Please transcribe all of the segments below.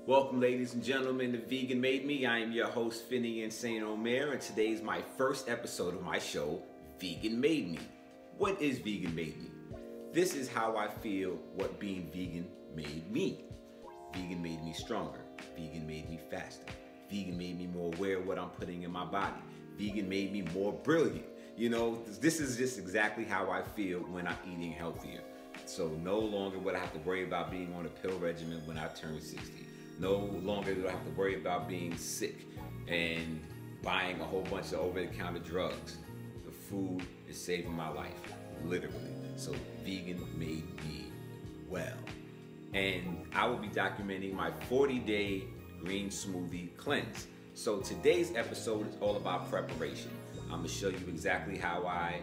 Welcome, ladies and gentlemen, to Vegan Made Me. I am your host, Finian Omer, and today is my first episode of my show, Vegan Made Me. What is Vegan Made Me? This is how I feel what being vegan made me. Vegan made me stronger. Vegan made me faster. Vegan made me more aware of what I'm putting in my body. Vegan made me more brilliant. You know, this is just exactly how I feel when I'm eating healthier. So no longer would I have to worry about being on a pill regimen when I turn 60. No longer do I have to worry about being sick and buying a whole bunch of over-the-counter drugs. The food is saving my life, literally. So vegan made me well. And I will be documenting my 40-day green smoothie cleanse. So today's episode is all about preparation. I'm gonna show you exactly how I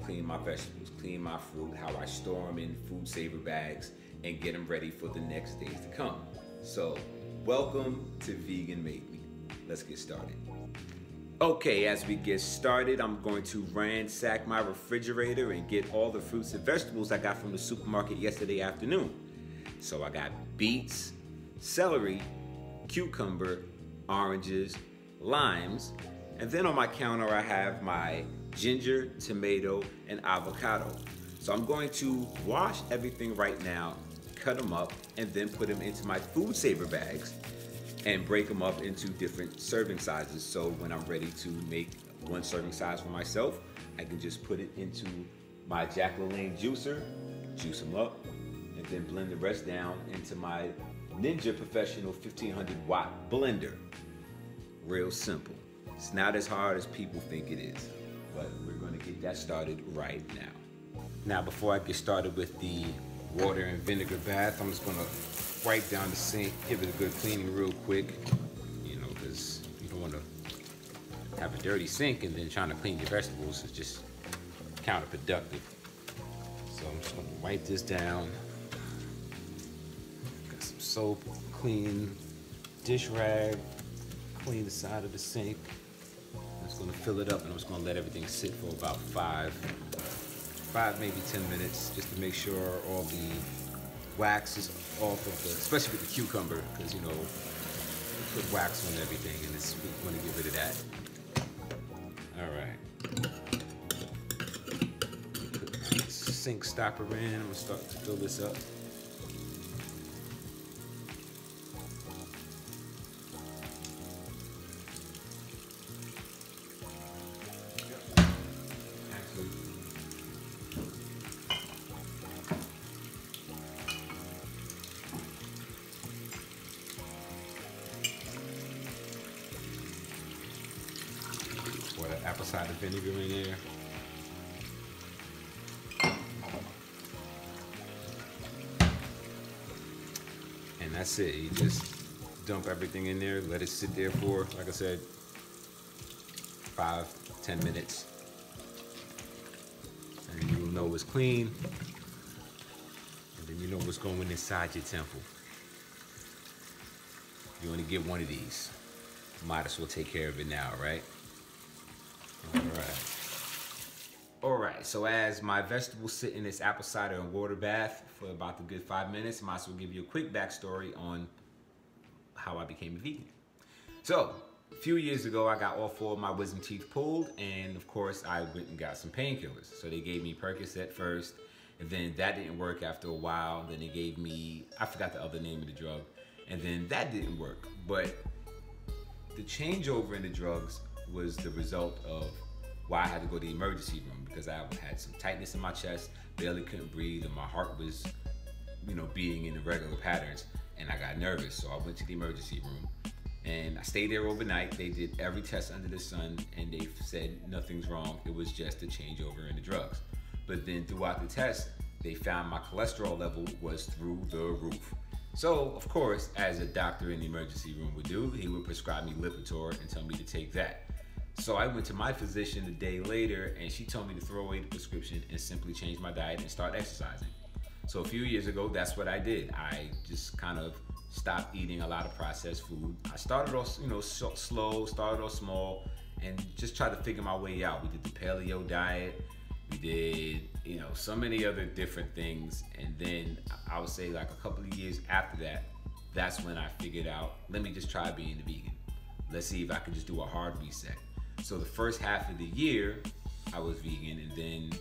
clean my vegetables, clean my fruit, how I store them in food saver bags, and get them ready for the next days to come. So, welcome to Vegan Made Me. Let's get started. Okay, as we get started, I'm going to ransack my refrigerator and get all the fruits and vegetables I got from the supermarket yesterday afternoon. So I got beets, celery, cucumber, oranges, limes, and then on my counter I have my ginger, tomato, and avocado. So I'm going to wash everything right now, cut them up, and then put them into my food saver bags and break them up into different serving sizes. So when I'm ready to make one serving size for myself, I can just put it into my Jack LaLanne juicer, juice them up, and then blend the rest down into my Ninja Professional 1500 watt blender. Real simple. It's not as hard as people think it is, but we're gonna get that started right now. Now, before I get started with the water and vinegar bath, I'm just gonna wipe down the sink, give it a good cleaning real quick, you know, because you don't want to have a dirty sink and then trying to clean your vegetables is just counterproductive. So I'm just gonna wipe this down. Got some soap, clean dish rag, clean the side of the sink. I'm just gonna fill it up and I'm just gonna let everything sit for about five, maybe 10 minutes, just to make sure all the wax is off of the, especially with the cucumber, because you know, we put wax on everything and we want to get rid of that. All right. Put my sink stopper in. I'm gonna start to fill this up. Pour the apple cider vinegar in there. And that's it. You just dump everything in there, let it sit there for, like I said, 5-10 minutes. And you'll know it's clean. And then you know what's going inside your temple. You want to get one of these. Might as well take care of it now, right? Alright, so as my vegetables sit in this apple cider and water bath for about a good 5 minutes, I might as well give you a quick backstory on how I became a vegan. So, a few years ago, I got all 4 of my wisdom teeth pulled, and of course, I went and got some painkillers. So they gave me Percocet first, and then that didn't work after a while. Then they gave me, I forgot the other name of the drug, and then that didn't work. But the changeover in the drugs was the result of why I had to go to the emergency room, because I had some tightness in my chest, barely couldn't breathe, and my heart was, you know, beating in irregular patterns, and I got nervous. So I went to the emergency room, and I stayed there overnight. They did every test under the sun, and they said nothing's wrong. It was just a changeover in the drugs. But then throughout the test, they found my cholesterol level was through the roof. So, of course, as a doctor in the emergency room would do, he would prescribe me Lipitor and tell me to take that. So I went to my physician a day later, and she told me to throw away the prescription and simply change my diet and start exercising. So a few years ago, that's what I did. I just kind of stopped eating a lot of processed food. I started off, you know, slow, started off small, and just tried to figure my way out. We did the paleo diet. We did, you know, so many other different things. And then I would say like a couple of years after that, that's when I figured out, let me just try being a vegan. Let's see if I can just do a hard reset. So the first half of the year, I was vegan, and then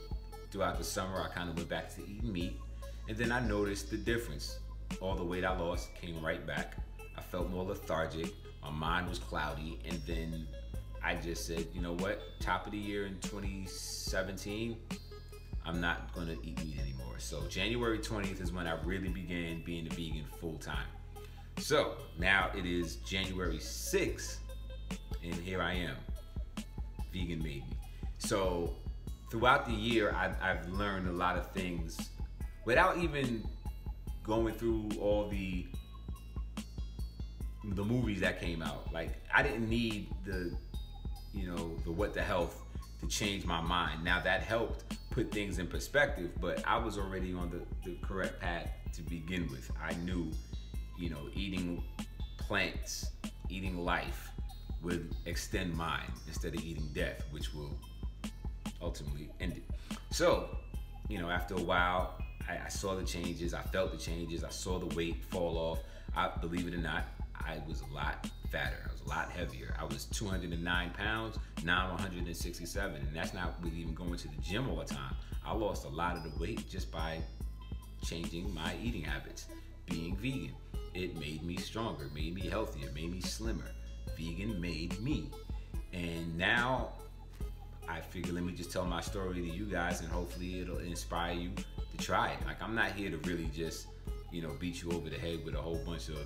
throughout the summer, I kind of went back to eating meat. And then I noticed the difference. All the weight I lost came right back. I felt more lethargic. My mind was cloudy. And then I just said, you know what? Top of the year in 2017, I'm not going to eat meat anymore. So January 20th is when I really began being a vegan full time. So now it is January 6th, and here I am. Vegan made me. So throughout the year, I've learned a lot of things without even going through all the movies that came out. Like, I didn't need the what the health to change my mind. Now that helped put things in perspective, but I was already on the correct path to begin with. I knew, eating plants, eating life would extend mine instead of eating death, which will ultimately end it. So, after a while, I saw the changes, I felt the changes, I saw the weight fall off. Believe it or not, I was a lot fatter, I was a lot heavier. I was 209 pounds, now I'm 167, and that's not with even going to the gym all the time. I lost a lot of the weight just by changing my eating habits. Being vegan, it made me stronger, made me healthier, made me slimmer. Vegan made me. And now I figure, let me just tell my story to you guys, and hopefully it'll inspire you to try it. Like, I'm not here to really just, beat you over the head with a whole bunch of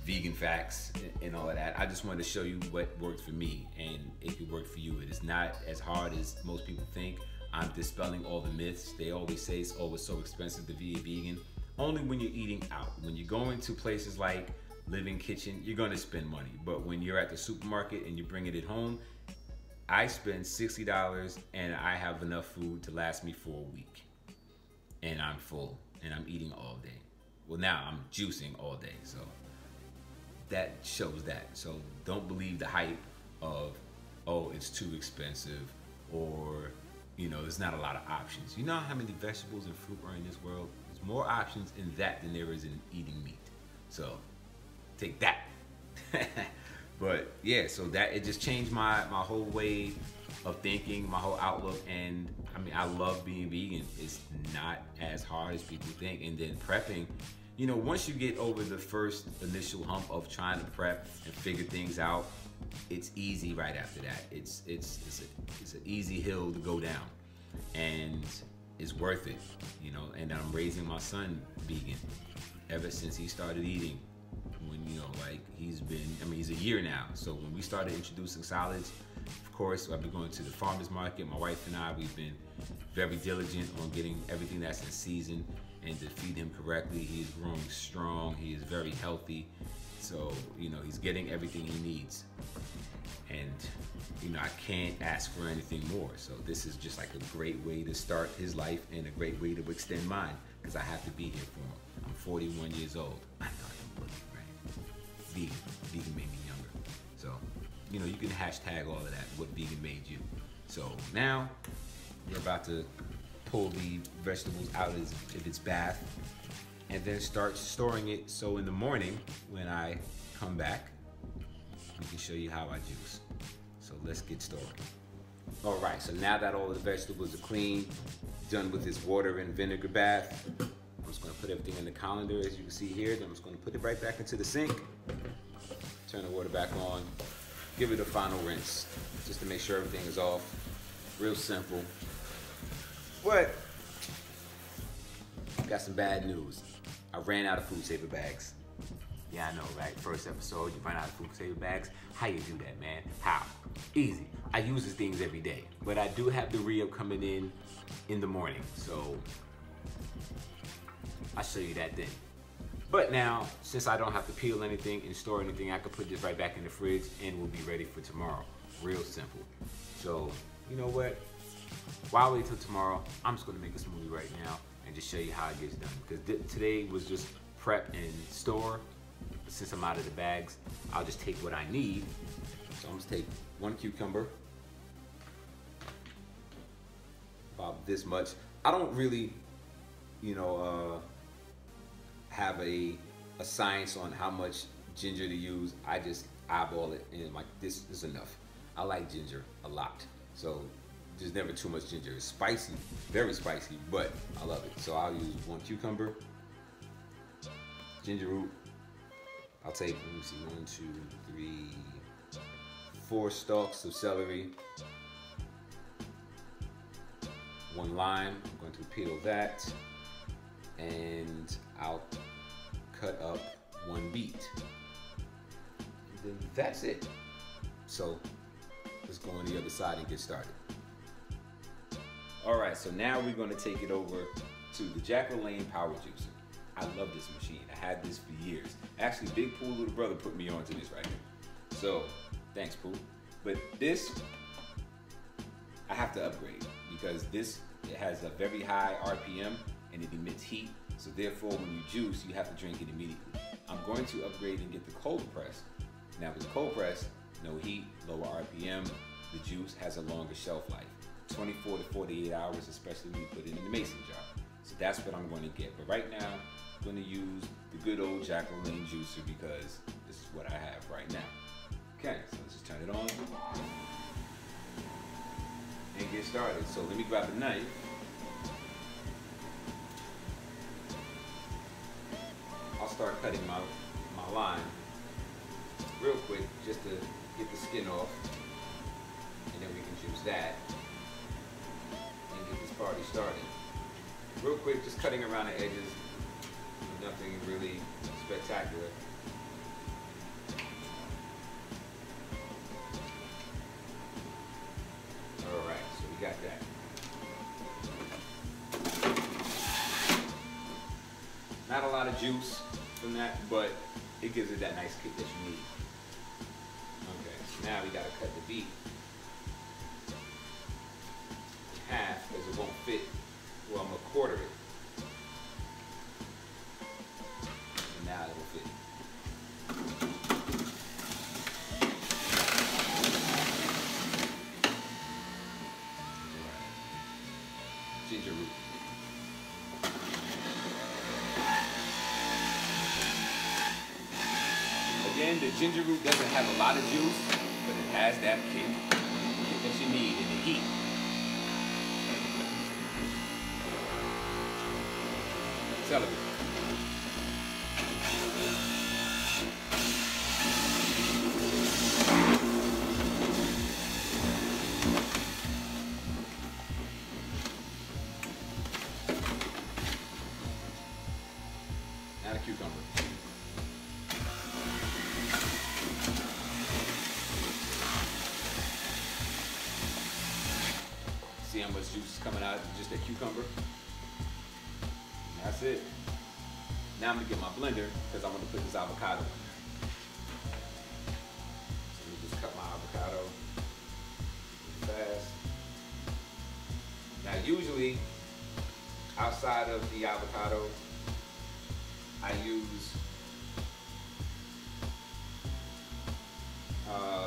vegan facts and all of that. I just wanted to show you what worked for me, and it could work for you. It is not as hard as most people think. I'm dispelling all the myths. They always say it's so expensive to be a vegan. Only when you're eating out. When you're going to places like Living Kitchen, you're gonna spend money. But when you're at the supermarket and you're bringing it home, I spend $60 and I have enough food to last me for a week. And I'm full and I'm eating all day. Well, now I'm juicing all day, so that shows that. So don't believe the hype of, oh, it's too expensive, or, there's not a lot of options. You know how many vegetables and fruit are in this world? There's more options in that than there is in eating meat. So take that. But yeah, so that it just changed my whole way of thinking, my whole outlook. And I mean, I love being vegan. It's not as hard as people think. And then prepping, once you get over the first initial hump of trying to prep and figure things out, it's easy right after that. It's an easy hill to go down, and it's worth it, And I'm raising my son vegan ever since he started eating. When he's a year now. So when we started introducing solids, of course, I've been going to the farmer's market. My wife and I, we've been very diligent on getting everything that's in season and to feed him correctly. He's growing strong. He is very healthy. So, he's getting everything he needs. And, I can't ask for anything more. So this is just like a great way to start his life and a great way to extend mine, because I have to be here for him. I'm 41 years old. I know I don't look it, right? Vegan made me younger. So, you can hashtag all of that, what vegan made you. So now we're about to pull the vegetables out of its bath and then start storing it, so in the morning when I come back, we can show you how I juice. So let's get started. All right, so now that all the vegetables are clean, done with this water and vinegar bath, I'm just gonna put everything in the colander, as you can see here. Then I'm just gonna put it right back into the sink, turn the water back on, give it a final rinse, just to make sure everything is off. Real simple. But got some bad news. I ran out of food saver bags. Yeah, I know, right? First episode, you run out of food saver bags. How you do that, man? How? Easy. I use these things every day, but I do have the re-up coming in the morning, so I'll show you that then. But now, since I don't have to peel anything and store anything, I can put this right back in the fridge and we'll be ready for tomorrow. Real simple. So, you know what? Why wait till tomorrow? I'm just gonna make a smoothie right now and just show you how it gets done. Because today was just prep and store. Since I'm out of the bags, I'll just take what I need. So I'm just take one cucumber, about this much. I don't really, have a a science on how much ginger to use. I just eyeball it and like, this is enough. I like ginger a lot, so there's never too much ginger. It's spicy, very spicy, but I love it. So I'll use 1 cucumber, ginger root. I'll take, let me see, 1, 2, 3, 4 stalks of celery, 1 lime. I'm going to peel that, and I'll cut up 1 beet. And then that's it. So let's go on the other side and get started. All right, so now we're going to take it over to the Jack LaLanne Power Juicer. I love this machine. I had this for years. Actually, Big Pooh, little brother, put me onto this right here. So thanks, Pooh. But this, I have to upgrade because this, it has a very high RPM and it emits heat. So therefore, when you juice, you have to drink it immediately. I'm going to upgrade and get the cold press. Now with the cold press, no heat, lower RPM, the juice has a longer shelf life. 24 to 48 hours, especially when you put it in the mason jar. So that's what I'm going to get. But right now, I'm going to use the good old Jack LaLanne juicer because this is what I have right now. Okay, so let's just turn it on and get started. So let me grab a knife. I'll start cutting my lime real quick just to get the skin off, and then we can juice that and get this party started. Real quick, just cutting around the edges, nothing really spectacular. All right, so we got that. Not a lot of juice from that, but it gives it that nice kick that you need. Okay, so now we gotta cut the beet in half because it won't fit. Well, I'm gonna quarter it. And now it will fit. Right. Ginger root. Again, the ginger root doesn't have a lot of juice, but it has that kick that you need in the heat. Celery. Now the cucumber. See how much juice is coming out of just that cucumber? That's it. Now I'm gonna get my blender because I want to put this avocado in. So let me just cut my avocado really fast. Now usually, outside of the avocado, I use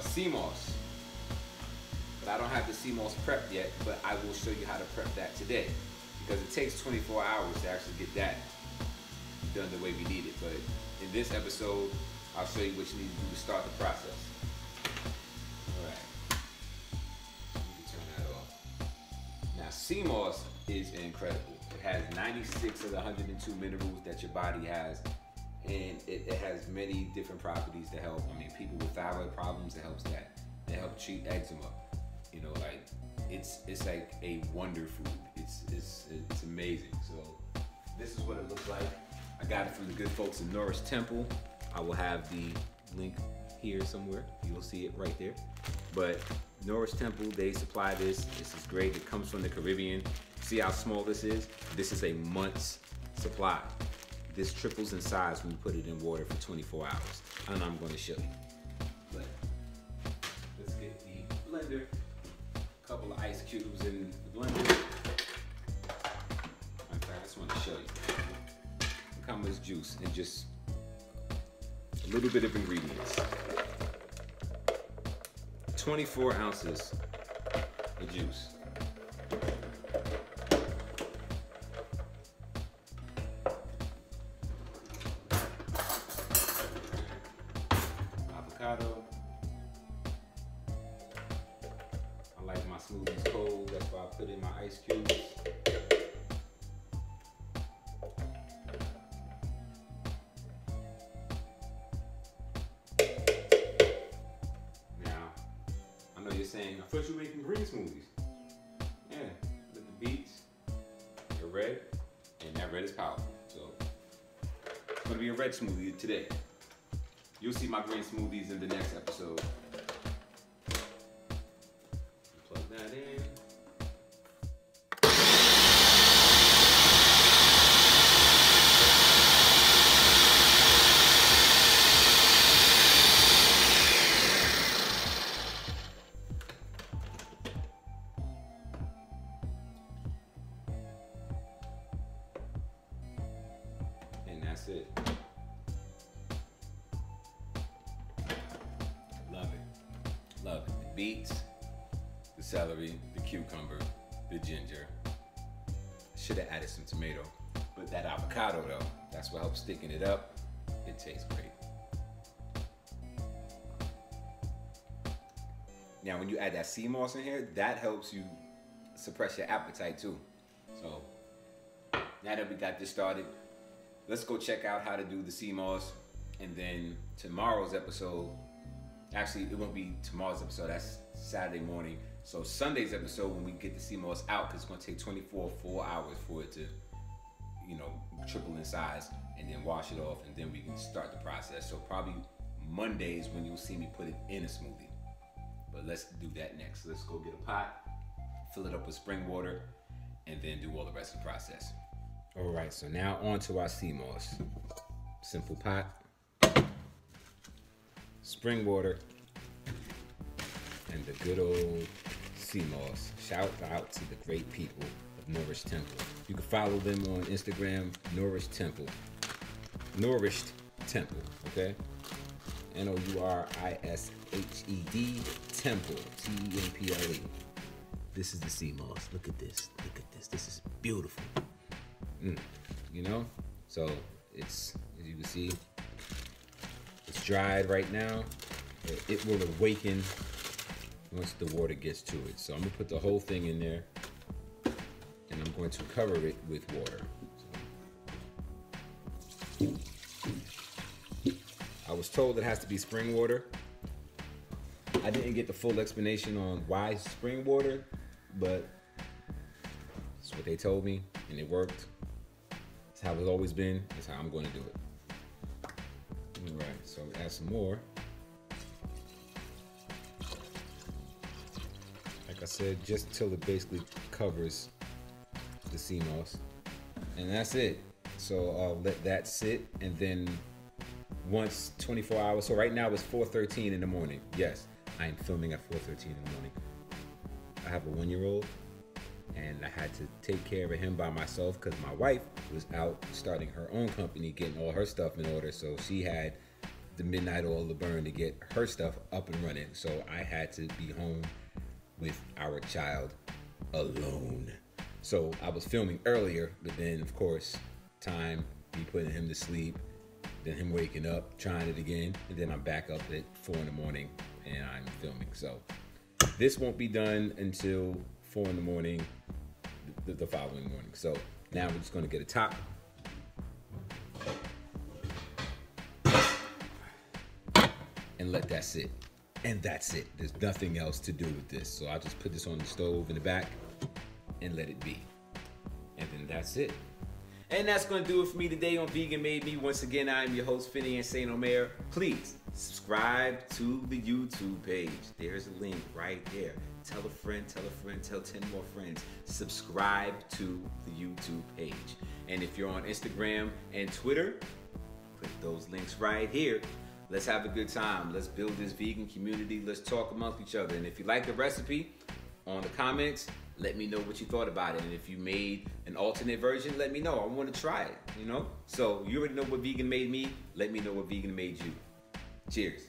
CMOS. But I don't have the CMOS prepped yet, but I will show you how to prep that today. Because it takes 24 hours to actually get that done the way we need it. But in this episode, I'll show you what you need to do to start the process. Alright. You can turn that off. Now CMOS is incredible. It has 96 of the 102 minerals that your body has. And it has many different properties to help. I mean, people with thyroid problems, it helps that. It helps treat eczema. You know, like it's like a wonder food. It's amazing. So this is what it looks like. I got it from the good folks in Norris Temple. I will have the link here somewhere. You'll see it right there. But Norris Temple, they supply this. This is great. It comes from the Caribbean. See how small this is? This is a month's supply. This triples in size when you put it in water for 24 hours. And I'm going to show you. But let's get the blender. A couple of ice cubes in the blender. In fact, I just want to show you. Look how much juice and just a little bit of ingredients. 24 ounces of juice. ice cubes. Now, I know you're saying, I thought you were making green smoothies. Yeah, with the beets, they're red, and that red is powerful. So, it's gonna be a red smoothie today. You'll see my green smoothies in the next episode. Plug that in. And that's it. Love it. Love it. The beets, the celery, the cucumber, the ginger. Should have added some tomato. But that avocado though, that's what helps sticking it up. It tastes great. Now when you add that CMOS in here, that helps you suppress your appetite too. So now that we got this started, let's go check out how to do the CMOS. And then tomorrow's episode, actually it won't be tomorrow's episode, that's Saturday morning. So Sunday's episode, when we get the CMOS out, because it's going to take 24 full hours for it to, you know, triple in size, and then wash it off, and then we can start the process. So probably Mondays when you'll see me put it in a smoothie. But let's do that next. Let's go get a pot, fill it up with spring water, and then do all the rest of the process. All right, so now on to our CMOS. Simple pot, spring water, and the good old CMOS. Shout out to the great people of Nourished Temple. You can follow them on Instagram, Nourished Temple. Nourished Temple, okay? Nourished Temple, Temple. This is the CMOS. Look at this. Look at this. This is beautiful. You know? So it's, as you can see, it's dried right now. It will awaken once the water gets to it. So I'm gonna put the whole thing in there, and I'm going to cover it with water. So, I was told it has to be spring water. I didn't get the full explanation on why spring water, but that's what they told me, and it worked. It's how it's always been. That's how I'm going to do it. All right, so add some more. Like I said, just till it basically covers the CMOS, and that's it. So I'll let that sit, and then once 24 hours. So right now it's 4:13 in the morning. Yes, I am filming at 4:13 in the morning. I have a 1-year-old, and I had to take care of him by myself because my wife was out starting her own company, getting all her stuff in order. So she had the midnight oil to burn to get her stuff up and running. So I had to be home with our child alone. So I was filming earlier, but then of course, time, me putting him to sleep, then him waking up, trying it again, and then I'm back up at 4 in the morning and I'm filming. So this won't be done until 4 in the morning, the following morning. So now we're just gonna get a top. And let that sit. And that's it. There's nothing else to do with this. So I'll just put this on the stove in the back and let it be. And then that's it. And that's going to do it for me today on Vegan Made Me. Once again, I'm your host, Finian St. Omer. Please subscribe to the YouTube page. There's a link right there. Tell a friend, tell 10 more friends. Subscribe to the YouTube page. And if you're on Instagram and Twitter, click those links right here. Let's have a good time. Let's build this vegan community. Let's talk amongst each other. And if you like the recipe, on the comments, let me know what you thought about it. And if you made an alternate version, let me know. I want to try it, you know? So you already know what vegan made me. Let me know what vegan made you. Cheers.